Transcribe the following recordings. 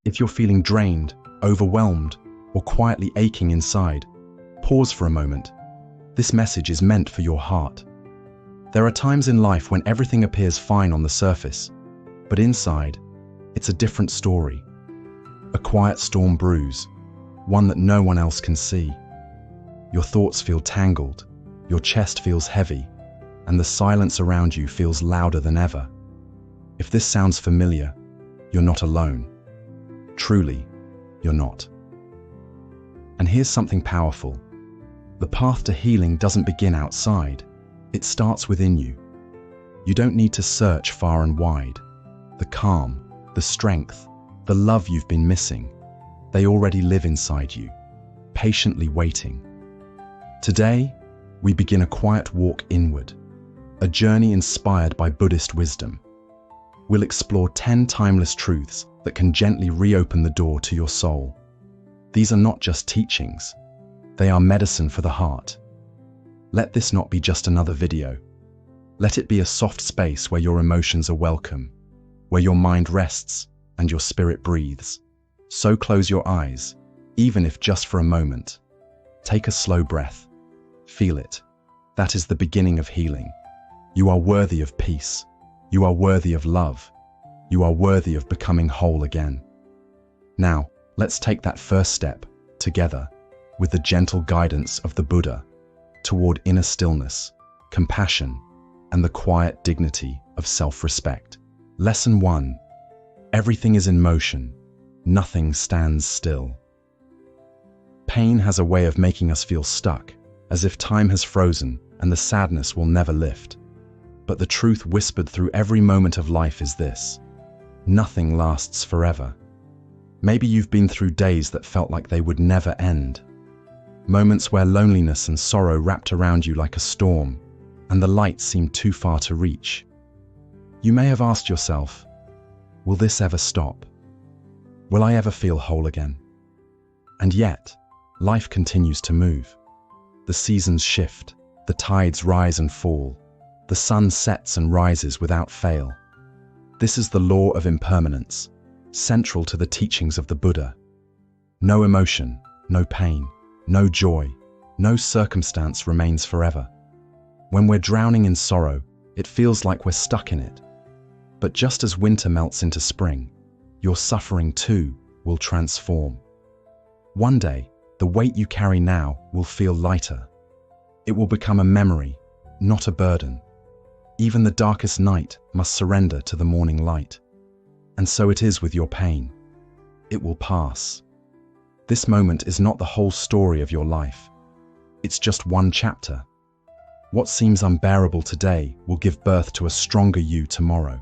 If you're feeling drained, overwhelmed, or quietly aching inside, pause for a moment. This message is meant for your heart. There are times in life when everything appears fine on the surface, but inside, it's a different story. A quiet storm brews, one that no one else can see. Your thoughts feel tangled, your chest feels heavy, and the silence around you feels louder than ever. If this sounds familiar, you're not alone. Truly, you're not. And here's something powerful. The path to healing doesn't begin outside. It starts within you. You don't need to search far and wide. The calm, the strength, the love you've been missing, they already live inside you, patiently waiting. Today, we begin a quiet walk inward, a journey inspired by Buddhist wisdom. We'll explore 10 timeless truths that can gently reopen the door to your soul. These are not just teachings, they are medicine for the heart. Let this not be just another video. Let it be a soft space where your emotions are welcome, where your mind rests and your spirit breathes. So close your eyes, even if just for a moment. Take a slow breath. Feel it. That is the beginning of healing. You are worthy of peace. You are worthy of love. You are worthy of becoming whole again. Now, let's take that first step, together, with the gentle guidance of the Buddha, toward inner stillness, compassion, and the quiet dignity of self-respect. Lesson 1. Everything is in motion. Nothing stands still. Pain has a way of making us feel stuck, as if time has frozen and the sadness will never lift. But the truth whispered through every moment of life is this: nothing lasts forever. Maybe you've been through days that felt like they would never end. Moments where loneliness and sorrow wrapped around you like a storm, and the light seemed too far to reach. You may have asked yourself, will this ever stop? Will I ever feel whole again? And yet, life continues to move. The seasons shift, the tides rise and fall, the sun sets and rises without fail. This is the law of impermanence, central to the teachings of the Buddha. No emotion, no pain, no joy, no circumstance remains forever. When we're drowning in sorrow, it feels like we're stuck in it. But just as winter melts into spring, your suffering too will transform. One day, the weight you carry now will feel lighter. It will become a memory, not a burden. Even the darkest night must surrender to the morning light. And so it is with your pain. It will pass. This moment is not the whole story of your life. It's just one chapter. What seems unbearable today will give birth to a stronger you tomorrow.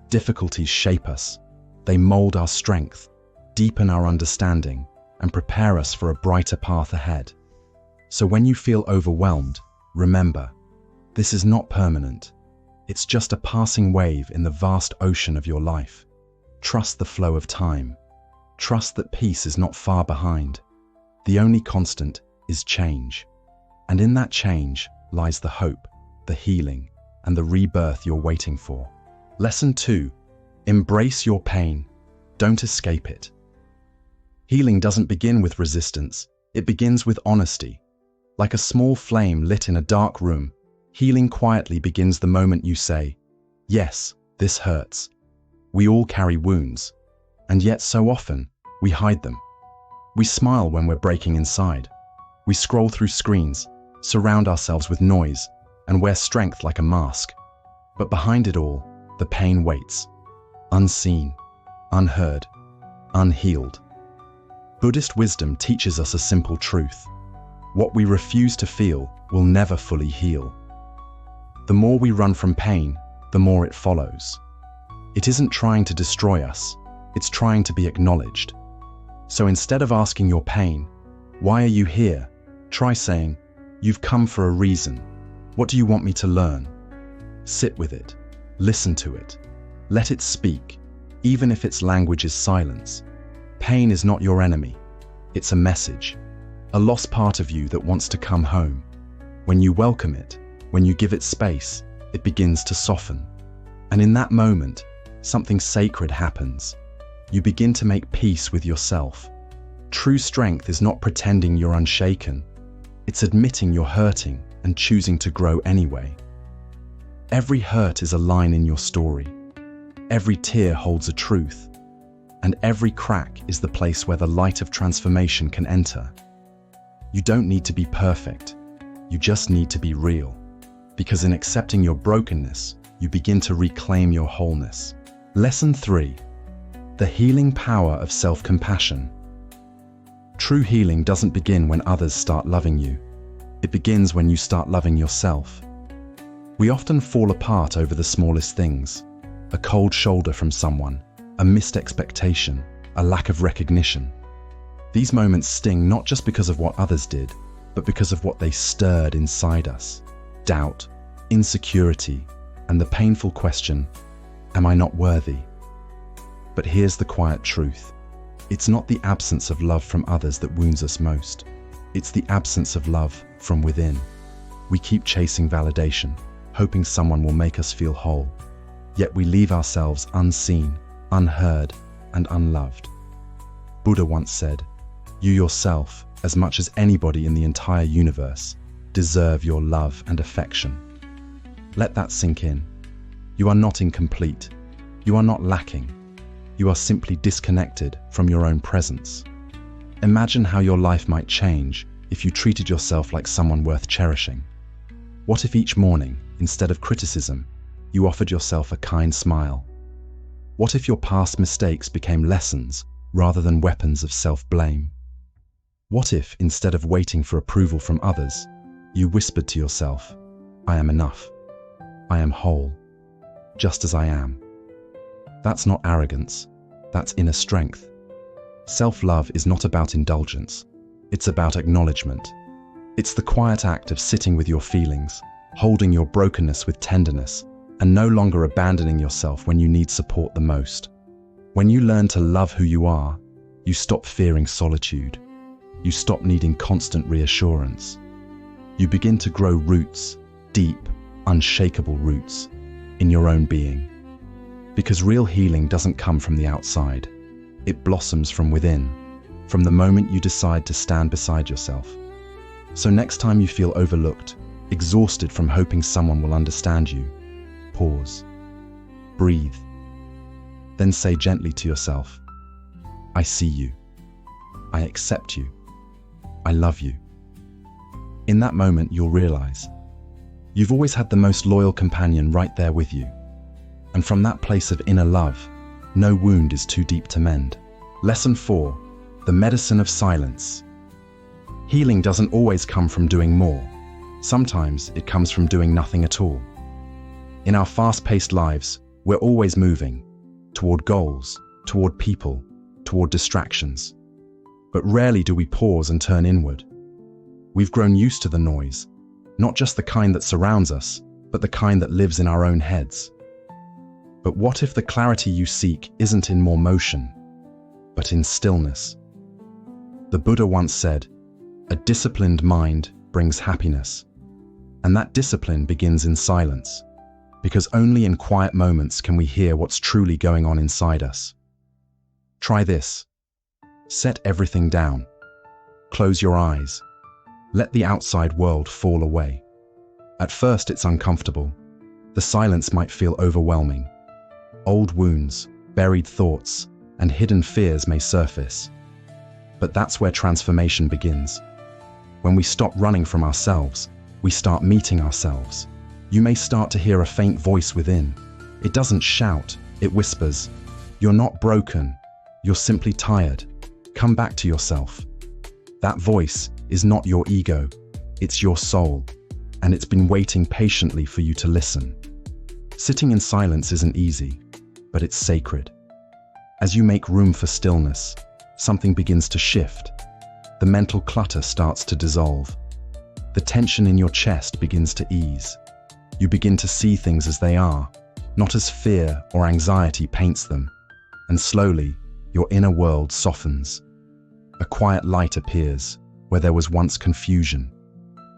Difficulties shape us. They mold our strength, deepen our understanding, and prepare us for a brighter path ahead. So when you feel overwhelmed, remember, this is not permanent. It's just a passing wave in the vast ocean of your life. Trust the flow of time. Trust that peace is not far behind. The only constant is change. And in that change lies the hope, the healing, and the rebirth you're waiting for. Lesson 2. Embrace your pain. Don't escape it. Healing doesn't begin with resistance. It begins with honesty. Like a small flame lit in a dark room, healing quietly begins the moment you say, "Yes, this hurts." We all carry wounds, and yet so often, we hide them. We smile when we're breaking inside. We scroll through screens, surround ourselves with noise, and wear strength like a mask. But behind it all, the pain waits, unseen, unheard, unhealed. Buddhist wisdom teaches us a simple truth. What we refuse to feel will never fully heal. The more we run from pain, the more it follows. It isn't trying to destroy us, it's trying to be acknowledged. So instead of asking your pain, "Why are you here?" try saying, "You've come for a reason. What do you want me to learn?" Sit with it, listen to it, let it speak, even if its language is silence. Pain is not your enemy, it's a message, a lost part of you that wants to come home. When you welcome it, when you give it space, it begins to soften. And in that moment, something sacred happens. You begin to make peace with yourself. True strength is not pretending you're unshaken. It's admitting you're hurting and choosing to grow anyway. Every hurt is a line in your story. Every tear holds a truth. And every crack is the place where the light of transformation can enter. You don't need to be perfect. You just need to be real. Because in accepting your brokenness, you begin to reclaim your wholeness. Lesson 3. The healing power of self-compassion. True healing doesn't begin when others start loving you. It begins when you start loving yourself. We often fall apart over the smallest things. A cold shoulder from someone, a missed expectation, a lack of recognition. These moments sting not just because of what others did, but because of what they stirred inside us. Doubt, insecurity, and the painful question, am I not worthy? But here's the quiet truth. It's not the absence of love from others that wounds us most. It's the absence of love from within. We keep chasing validation, hoping someone will make us feel whole. Yet we leave ourselves unseen, unheard, and unloved. Buddha once said, "You yourself, as much as anybody in the entire universe, deserve your love and affection." Let that sink in. You are not incomplete. You are not lacking. You are simply disconnected from your own presence. Imagine how your life might change if you treated yourself like someone worth cherishing. What if each morning, instead of criticism, you offered yourself a kind smile? What if your past mistakes became lessons rather than weapons of self-blame? What if, instead of waiting for approval from others, you whispered to yourself, "I am enough. I am whole, just as I am"? That's not arrogance, that's inner strength. Self-love is not about indulgence, it's about acknowledgement. It's the quiet act of sitting with your feelings, holding your brokenness with tenderness, and no longer abandoning yourself when you need support the most. When you learn to love who you are, you stop fearing solitude. You stop needing constant reassurance. You begin to grow roots, deep, unshakable roots, in your own being. Because real healing doesn't come from the outside. It blossoms from within, from the moment you decide to stand beside yourself. So next time you feel overlooked, exhausted from hoping someone will understand you, pause, breathe, then say gently to yourself, "I see you. I accept you. I love you." In that moment, you'll realize you've always had the most loyal companion right there with you. And from that place of inner love, no wound is too deep to mend. Lesson 4. The medicine of silence. Healing doesn't always come from doing more. Sometimes it comes from doing nothing at all. In our fast-paced lives, we're always moving toward goals, toward people, toward distractions. But rarely do we pause and turn inward. We've grown used to the noise, not just the kind that surrounds us, but the kind that lives in our own heads. But what if the clarity you seek isn't in more motion, but in stillness? The Buddha once said, "A disciplined mind brings happiness." And that discipline begins in silence, because only in quiet moments can we hear what's truly going on inside us. Try this. Set everything down. Close your eyes. Let the outside world fall away. At first it's uncomfortable. The silence might feel overwhelming. Old wounds, buried thoughts, and hidden fears may surface. But that's where transformation begins. When we stop running from ourselves, we start meeting ourselves. You may start to hear a faint voice within. It doesn't shout, it whispers, "You're not broken, you're simply tired. Come back to yourself." That voice is not your ego, it's your soul, and it's been waiting patiently for you to listen. Sitting in silence isn't easy, but it's sacred. As you make room for stillness, something begins to shift. The mental clutter starts to dissolve. The tension in your chest begins to ease. You begin to see things as they are, not as fear or anxiety paints them. And slowly, your inner world softens. A quiet light appears where there was once confusion.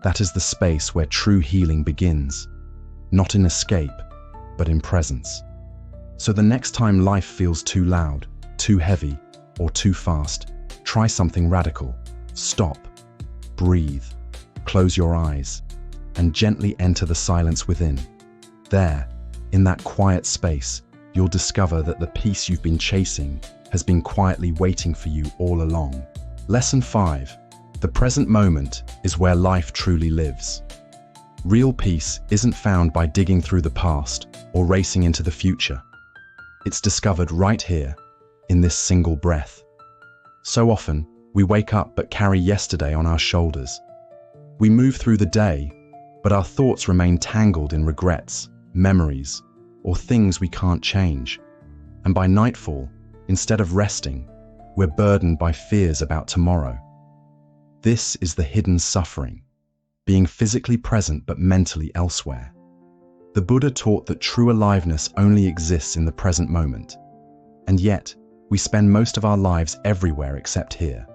That is the space where true healing begins, not in escape, but in presence. So the next time life feels too loud, too heavy, or too fast, try something radical. Stop, breathe, close your eyes, and gently enter the silence within. There, in that quiet space, you'll discover that the peace you've been chasing has been quietly waiting for you all along. Lesson 5. The present moment is where life truly lives. Real peace isn't found by digging through the past or racing into the future. It's discovered right here, in this single breath. So often, we wake up but carry yesterday on our shoulders. We move through the day, but our thoughts remain tangled in regrets, memories, or things we can't change. And by nightfall, instead of resting, we're burdened by fears about tomorrow. This is the hidden suffering, being physically present but mentally elsewhere. The Buddha taught that true aliveness only exists in the present moment, and yet we spend most of our lives everywhere except here.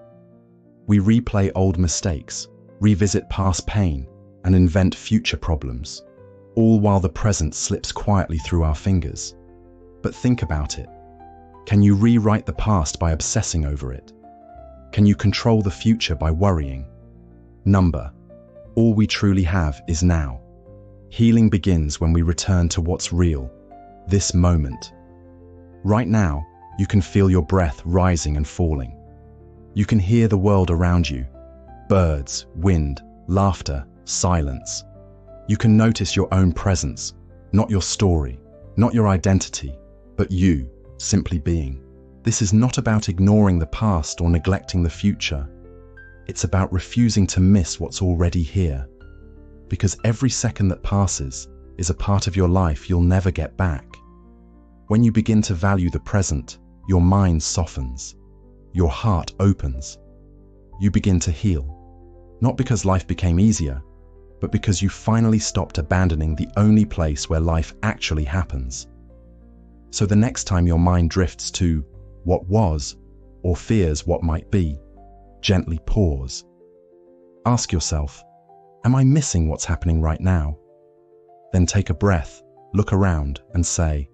We replay old mistakes, revisit past pain, and invent future problems, all while the present slips quietly through our fingers. But think about it. Can you rewrite the past by obsessing over it? Can you control the future by worrying? All we truly have is now. Healing begins when we return to what's real, this moment. Right now, you can feel your breath rising and falling. You can hear the world around you, birds, wind, laughter, silence. You can notice your own presence, not your story, not your identity, but you, simply being. This is not about ignoring the past or neglecting the future. It's about refusing to miss what's already here. Because every second that passes is a part of your life you'll never get back. When you begin to value the present, your mind softens, your heart opens. You begin to heal, not because life became easier, but because you finally stopped abandoning the only place where life actually happens. So the next time your mind drifts to what was or fears what might be, gently pause. Ask yourself, am I missing what's happening right now? Then take a breath, look around and say,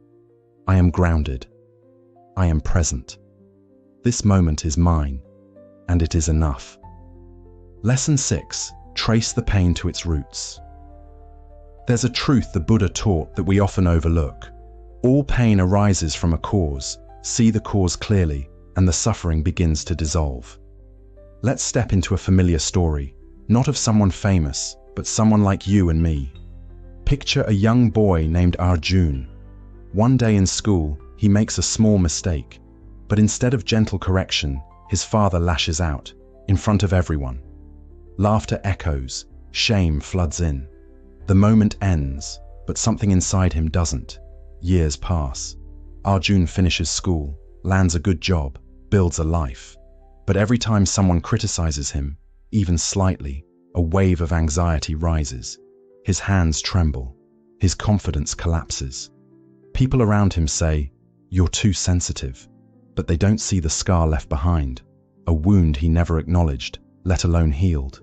I am grounded. I am present. This moment is mine, and it is enough. Lesson 6. Trace the pain to its roots. There's a truth the Buddha taught that we often overlook. All pain arises from a cause. See the cause clearly, and the suffering begins to dissolve. Let's step into a familiar story, not of someone famous, but someone like you and me. Picture a young boy named Arjun. One day in school, he makes a small mistake, but instead of gentle correction, his father lashes out, in front of everyone. Laughter echoes, shame floods in. The moment ends, but something inside him doesn't. Years pass. Arjun finishes school, lands a good job, builds a life. But every time someone criticizes him, even slightly, a wave of anxiety rises. His hands tremble. His confidence collapses. People around him say, "You're too sensitive," but they don't see the scar left behind, a wound he never acknowledged, let alone healed.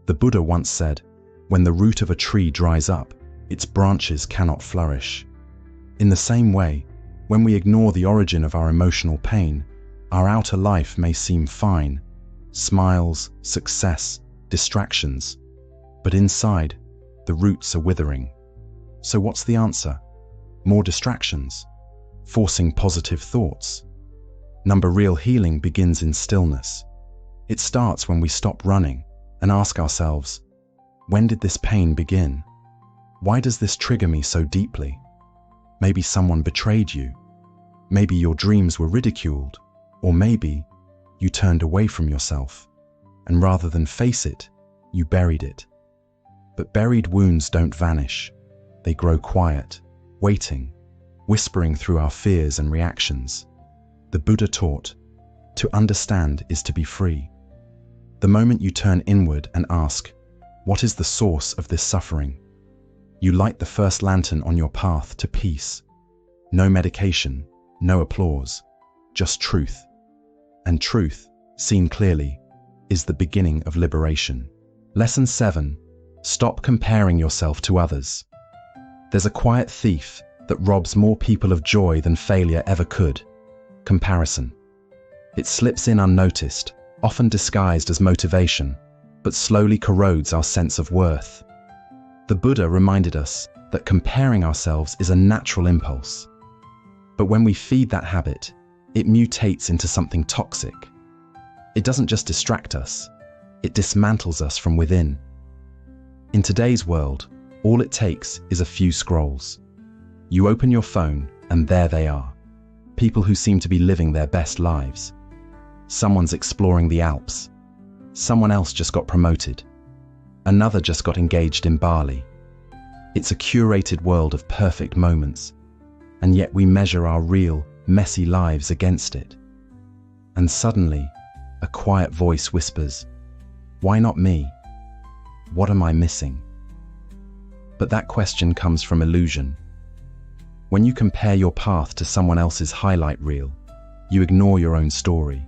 The Buddha once said, "When the root of a tree dries up, its branches cannot flourish." In the same way, when we ignore the origin of our emotional pain, our outer life may seem fine, smiles, success, distractions, but inside, the roots are withering. So what's the answer? More distractions? Forcing positive thoughts? Real healing begins in stillness. It starts when we stop running and ask ourselves, when did this pain begin? Why does this trigger me so deeply? Maybe someone betrayed you. Maybe your dreams were ridiculed. Or maybe you turned away from yourself, and rather than face it, you buried it. But buried wounds don't vanish. They grow quiet, waiting, whispering through our fears and reactions. The Buddha taught, to understand is to be free. The moment you turn inward and ask, what is the source of this suffering? You light the first lantern on your path to peace. No medication, no applause, just truth. And truth, seen clearly, is the beginning of liberation. Lesson 7. Stop comparing yourself to others. There's a quiet thief that robs more people of joy than failure ever could. Comparison. It slips in unnoticed, often disguised as motivation, but slowly corrodes our sense of worth. The Buddha reminded us that comparing ourselves is a natural impulse. But when we feed that habit, it mutates into something toxic. It doesn't just distract us, it dismantles us from within. In today's world, all it takes is a few scrolls. You open your phone and there they are. People who seem to be living their best lives. Someone's exploring the Alps. Someone else just got promoted. Another just got engaged in Bali. It's a curated world of perfect moments, and yet we measure our real, messy lives against it. And suddenly, a quiet voice whispers, "Why not me? What am I missing?" But that question comes from illusion. When you compare your path to someone else's highlight reel, you ignore your own story,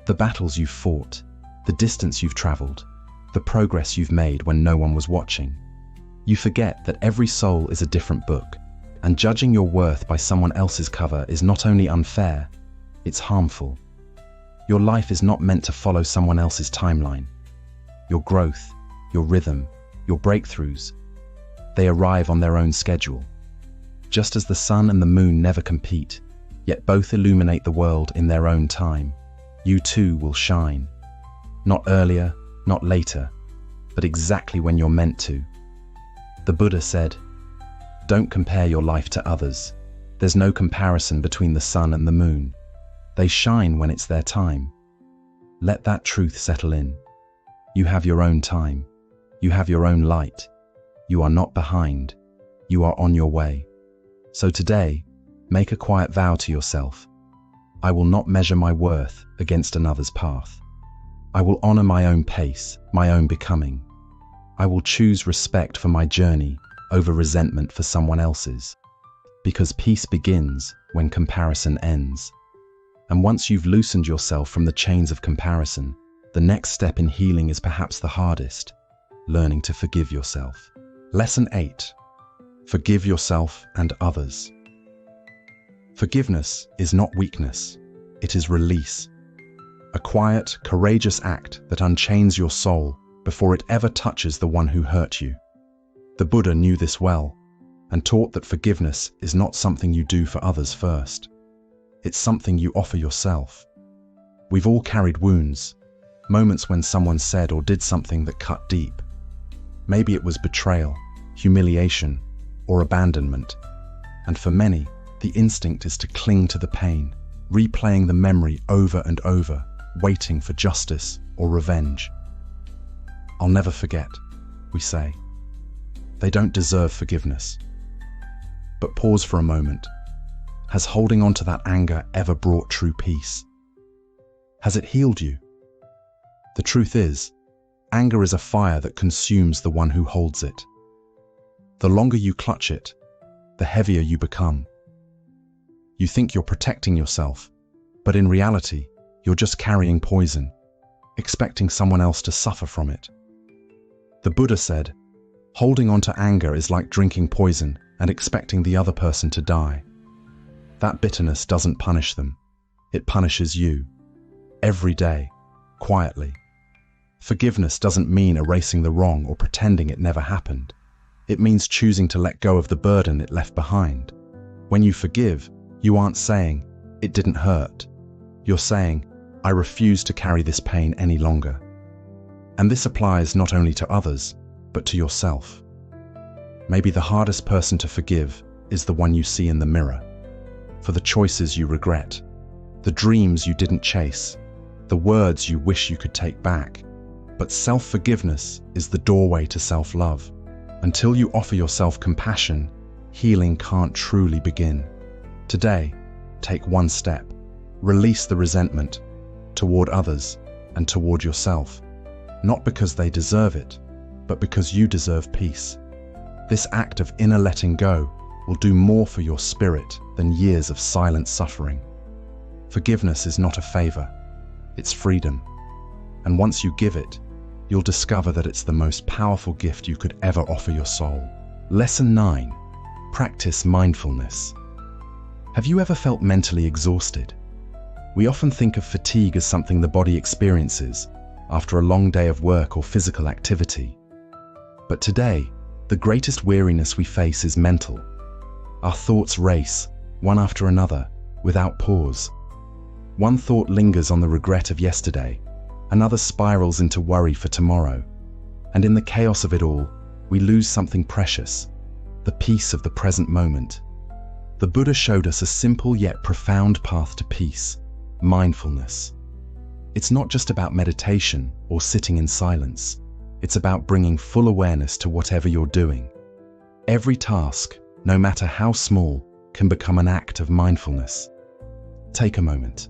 the battles you've fought, the distance you've traveled, the progress you've made when no one was watching. You forget that every soul is a different book, and judging your worth by someone else's cover is not only unfair, it's harmful. Your life is not meant to follow someone else's timeline. Your growth, your rhythm, your breakthroughs, they arrive on their own schedule. Just as the sun and the moon never compete, yet both illuminate the world in their own time, you too will shine. Not earlier, not later, but exactly when you're meant to. The Buddha said, "Don't compare your life to others. There's no comparison between the sun and the moon. They shine when it's their time." Let that truth settle in. You have your own time. You have your own light. You are not behind. You are on your way. So today, make a quiet vow to yourself. I will not measure my worth against another's path. I will honor my own pace, my own becoming. I will choose respect for my journey over resentment for someone else's. Because peace begins when comparison ends. And once you've loosened yourself from the chains of comparison, the next step in healing is perhaps the hardest, learning to forgive yourself. Lesson 8. Forgive yourself and others. Forgiveness is not weakness, it is release. A quiet, courageous act that unchains your soul before it ever touches the one who hurt you. The Buddha knew this well and taught that forgiveness is not something you do for others first. It's something you offer yourself. We've all carried wounds, moments when someone said or did something that cut deep. Maybe it was betrayal, humiliation, or abandonment. And for many, the instinct is to cling to the pain, replaying the memory over and over, waiting for justice or revenge. "I'll never forget," we say. They don't deserve forgiveness. But pause for a moment. Has holding on to that anger ever brought true peace? Has it healed you? The truth is, anger is a fire that consumes the one who holds it. The longer you clutch it, the heavier you become. You think you're protecting yourself, but in reality, you're just carrying poison, expecting someone else to suffer from it. The Buddha said, holding on to anger is like drinking poison and expecting the other person to die. That bitterness doesn't punish them. It punishes you. Every day, quietly. Forgiveness doesn't mean erasing the wrong or pretending it never happened. It means choosing to let go of the burden it left behind. When you forgive, you aren't saying, "It didn't hurt." You're saying, "I refuse to carry this pain any longer." And this applies not only to others, but to yourself. Maybe the hardest person to forgive is the one you see in the mirror. For the choices you regret, the dreams you didn't chase, the words you wish you could take back. But self-forgiveness is the doorway to self-love. Until you offer yourself compassion, healing can't truly begin. Today, take one step. Release the resentment toward others and toward yourself. Not because they deserve it, but because you deserve peace. This act of inner letting go will do more for your spirit than years of silent suffering. Forgiveness is not a favor, it's freedom. And once you give it, you'll discover that it's the most powerful gift you could ever offer your soul. Lesson 9. Practice mindfulness. Have you ever felt mentally exhausted? We often think of fatigue as something the body experiences after a long day of work or physical activity. But today, the greatest weariness we face is mental. Our thoughts race, one after another, without pause. One thought lingers on the regret of yesterday, another spirals into worry for tomorrow. And in the chaos of it all, we lose something precious, the peace of the present moment. The Buddha showed us a simple yet profound path to peace: mindfulness. It's not just about meditation or sitting in silence. It's about bringing full awareness to whatever you're doing. Every task, no matter how small, can become an act of mindfulness. Take a moment.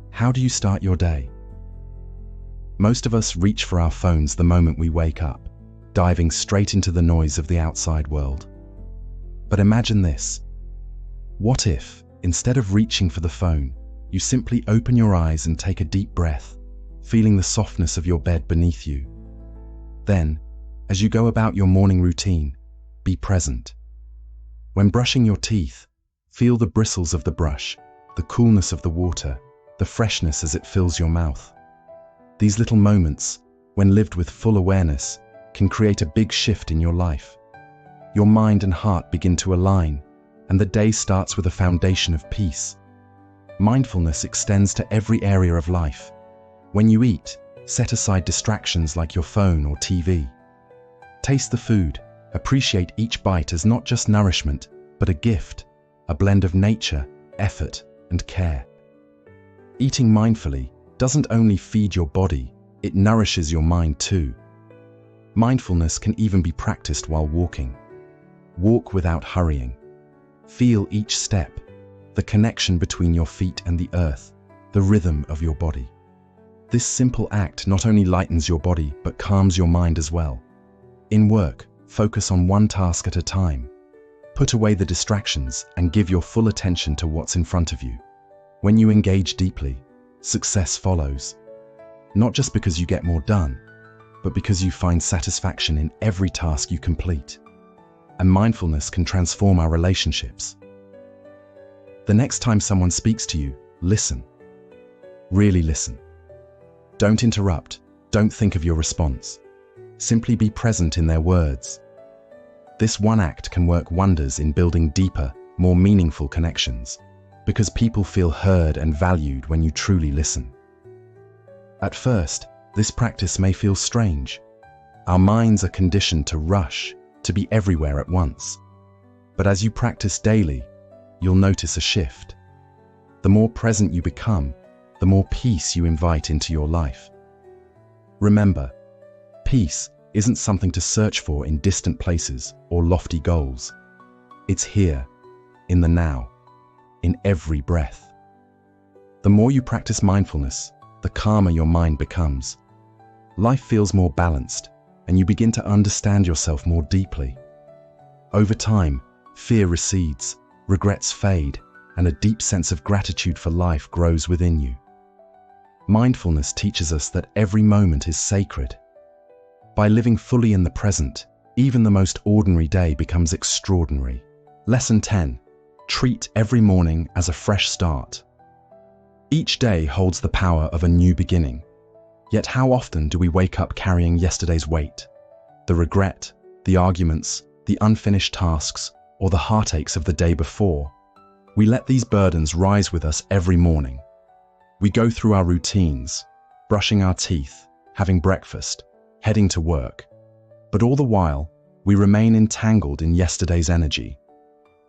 How do you start your day? Most of us reach for our phones the moment we wake up, diving straight into the noise of the outside world. But imagine this. What if, instead of reaching for the phone, you simply open your eyes and take a deep breath, feeling the softness of your bed beneath you? Then, as you go about your morning routine, be present. When brushing your teeth, feel the bristles of the brush, the coolness of the water, the freshness as it fills your mouth. These little moments, when lived with full awareness, can create a big shift in your life. Your mind and heart begin to align, and the day starts with a foundation of peace. Mindfulness extends to every area of life. When you eat, set aside distractions like your phone or TV. Taste the food, appreciate each bite as not just nourishment, but a gift, a blend of nature, effort, and care. Eating mindfully doesn't only feed your body, it nourishes your mind too. Mindfulness can even be practiced while walking. Walk without hurrying. Feel each step, the connection between your feet and the earth, the rhythm of your body. This simple act not only lightens your body, but calms your mind as well. In work, focus on one task at a time. Put away the distractions and give your full attention to what's in front of you. When you engage deeply, success follows. Not just because you get more done, but because you find satisfaction in every task you complete. And mindfulness can transform our relationships. The next time someone speaks to you, listen. Really listen. Don't interrupt. Don't think of your response. Simply be present in their words. This one act can work wonders in building deeper, more meaningful connections, because people feel heard and valued when you truly listen. At first, this practice may feel strange. Our minds are conditioned to rush, to be everywhere at once. But as you practice daily, you'll notice a shift. The more present you become, the more peace you invite into your life. Remember, peace isn't something to search for in distant places or lofty goals. It's here, in the now, in every breath. The more you practice mindfulness, the calmer your mind becomes. Life feels more balanced, and you begin to understand yourself more deeply. Over time, fear recedes, regrets fade, and a deep sense of gratitude for life grows within you. Mindfulness teaches us that every moment is sacred. By living fully in the present, even the most ordinary day becomes extraordinary. Lesson 10. Treat every morning as a fresh start. Each day holds the power of a new beginning. Yet how often do we wake up carrying yesterday's weight? The regret, the arguments, the unfinished tasks, or the heartaches of the day before? We let these burdens rise with us every morning. We go through our routines, brushing our teeth, having breakfast, heading to work. But all the while, we remain entangled in yesterday's energy.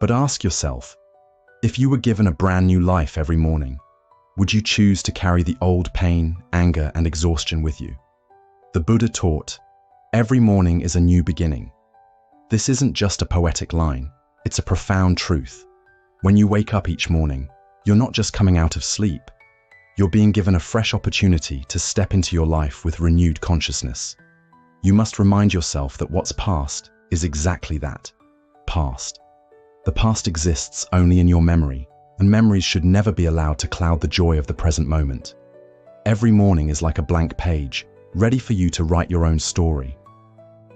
But ask yourself, if you were given a brand new life every morning, would you choose to carry the old pain, anger, and exhaustion with you? The Buddha taught, every morning is a new beginning. This isn't just a poetic line, it's a profound truth. When you wake up each morning, you're not just coming out of sleep, you're being given a fresh opportunity to step into your life with renewed consciousness. You must remind yourself that what's past is exactly that, past. The past exists only in your memory, and memories should never be allowed to cloud the joy of the present moment. Every morning is like a blank page, ready for you to write your own story.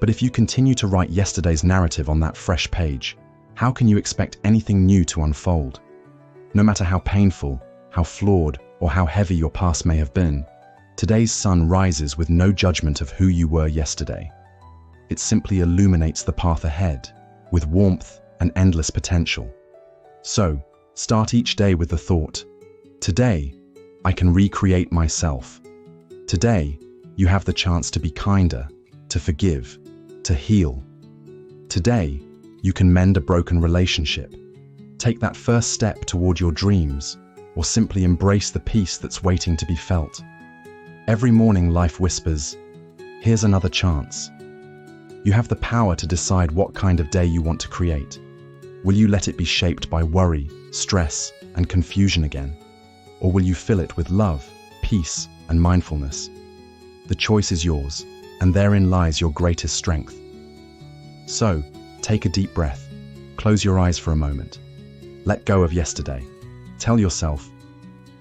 But if you continue to write yesterday's narrative on that fresh page, how can you expect anything new to unfold? No matter how painful, how flawed or how heavy your past may have been, today's sun rises with no judgment of who you were yesterday. It simply illuminates the path ahead, with warmth and endless potential. So, start each day with the thought, today, I can recreate myself. Today, you have the chance to be kinder, to forgive, to heal. Today, you can mend a broken relationship, take that first step toward your dreams, or simply embrace the peace that's waiting to be felt. Every morning life whispers, here's another chance. You have the power to decide what kind of day you want to create. Will you let it be shaped by worry, stress, and confusion again? Or will you fill it with love, peace, and mindfulness? The choice is yours, and therein lies your greatest strength. So, take a deep breath, close your eyes for a moment. Let go of yesterday. Tell yourself,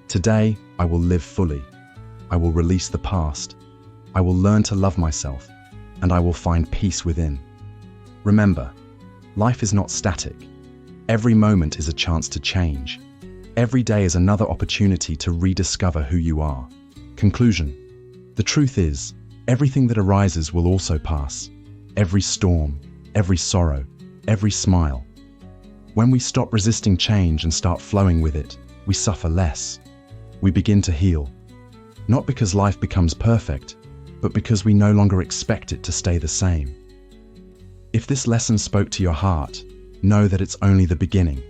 today I will live fully. I will release the past. I will learn to love myself, and I will find peace within. Remember, life is not static. Every moment is a chance to change. Every day is another opportunity to rediscover who you are. Conclusion. The truth is, everything that arises will also pass. Every storm, every sorrow, every smile. When we stop resisting change and start flowing with it, we suffer less. We begin to heal. Not because life becomes perfect, but because we no longer expect it to stay the same. If this lesson spoke to your heart, know that it's only the beginning.